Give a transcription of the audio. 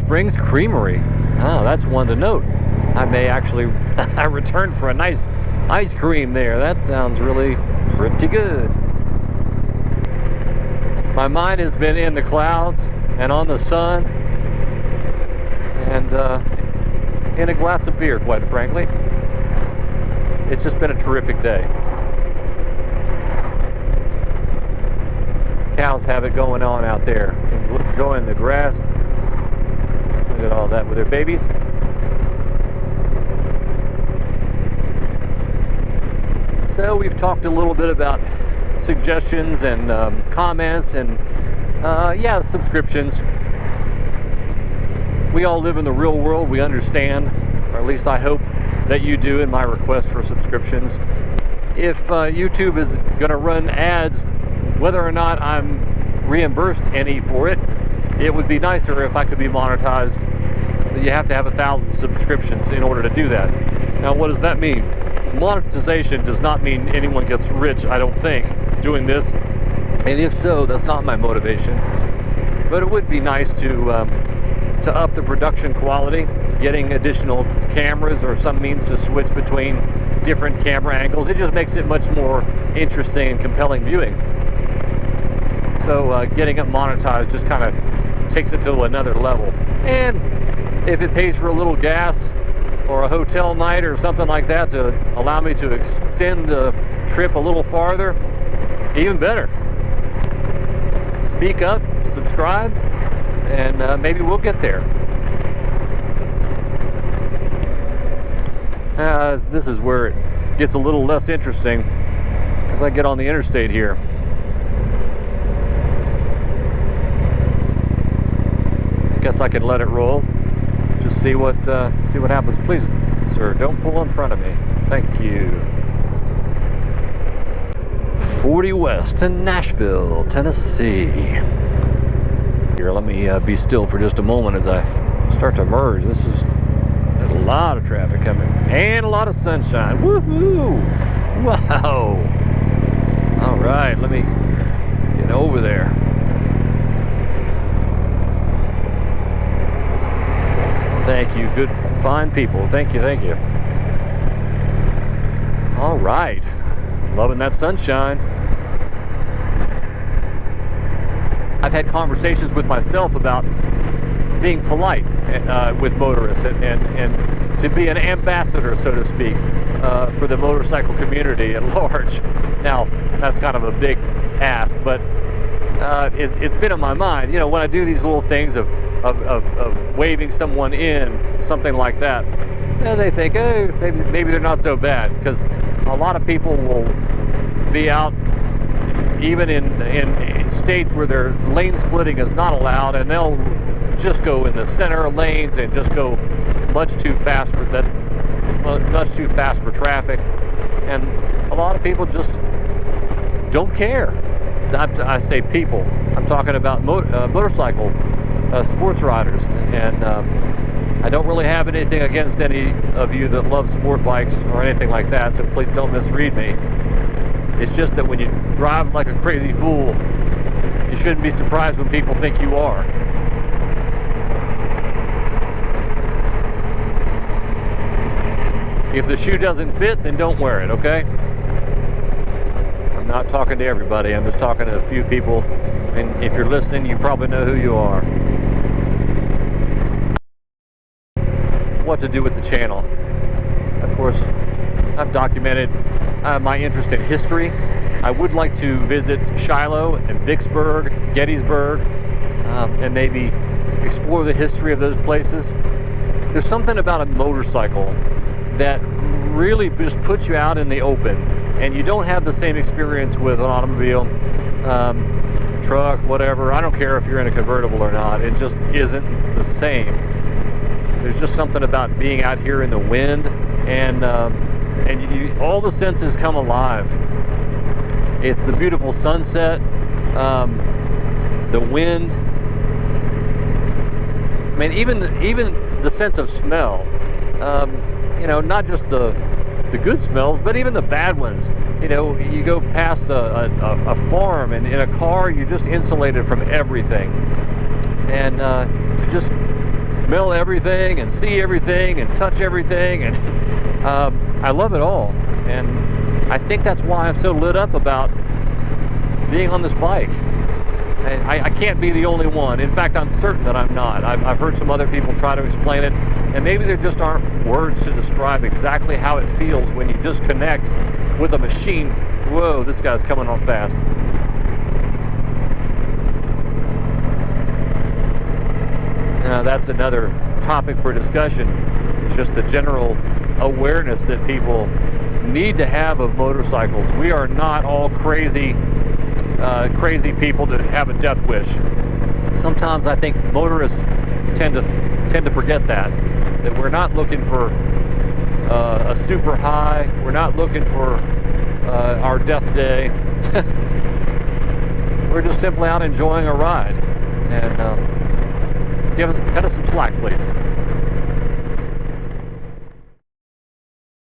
Springs Creamery. Oh, that's one to note. I may actually return for a nice ice cream there. That sounds really pretty good. My mind has been in the clouds and on the sun and in a glass of beer, quite frankly. It's just been a terrific day. Cows have it going on out there, enjoying the grass. Look at all that with their babies. So we've talked a little bit about suggestions and comments and yeah, subscriptions. We all live in the real world. We understand, or at least I hope that you do, in my request for subscriptions. If YouTube is going to run ads, whether or not I'm reimbursed any for it, it would be nicer if I could be monetized. You have to have 1,000 subscriptions in order to do that. Now, what does that mean? Monetization does not mean anyone gets rich, I don't think, doing this. And if so, that's not my motivation. But it would be nice to up the production quality, getting additional cameras or some means to switch between different camera angles. It just makes it much more interesting and compelling viewing. So getting it monetized just kind of takes it to another level. And if it pays for a little gas or a hotel night or something like that to allow me to extend the trip a little farther, even better. Speak up, subscribe, and maybe we'll get there. This is where it gets a little less interesting as I get on the interstate here. I guess I can let it roll. Just see what happens. Please, sir, don't pull in front of me. Thank you. 40 west to Nashville, Tennessee. Here, let me be still for just a moment as I start to merge. This is a lot of traffic coming and a lot of sunshine. Woohoo! Wow! All right, let me get over there. Thank you, good, fine people. Thank you, thank you. All right, loving that sunshine. I've had conversations with myself about being polite with motorists and to be an ambassador, so to speak, for the motorcycle community at large. Now, that's kind of a big ask, but it's been in my mind. You know, when I do these little things of waving someone in, something like that, and they think, oh, maybe they're not so bad, because a lot of people will be out even in states where their lane splitting is not allowed, and they'll just go in the center lanes and just go much too fast for that, much too fast for traffic, and a lot of people just don't care. I say people, I'm talking about motorcycle sports riders, and I don't really have anything against any of you that love sport bikes or anything like that, so please don't misread me. It's just that when you drive like a crazy fool, you shouldn't be surprised when people think you are. If the shoe doesn't fit, then don't wear it, okay? I'm not talking to everybody, I'm just talking to a few people, and if you're listening, you probably know who you are. What to do with the channel. Of course, I've documented my interest in history. I would like to visit Shiloh and Vicksburg, Gettysburg, and maybe explore the history of those places. There's something about a motorcycle that really just puts you out in the open, and you don't have the same experience with an automobile, truck, whatever. I don't care if you're in a convertible or not. It just isn't the same. There's just something about being out here in the wind, and all the senses come alive. It's the beautiful sunset, the wind. I mean, even the sense of smell. You know, not just the good smells, but even the bad ones. You know, you go past a farm, and in a car, you're just insulated from everything. And to just smell everything and see everything and touch everything, and I love it all. And I think that's why I'm so lit up about being on this bike. And I can't be the only one. In fact, I'm certain that I'm not. I've heard some other people try to explain it, and maybe there just aren't words to describe exactly how it feels when you just connect with a machine. Whoa, this guy's coming on fast. Now, that's another topic for discussion. It's just the general awareness that people need to have of motorcycles. We are not all crazy people that have a death wish. Sometimes I think motorists tend to forget that we're not looking for a super high. We're not looking for our death day. We're just simply out enjoying a ride. And cut us some slack, please.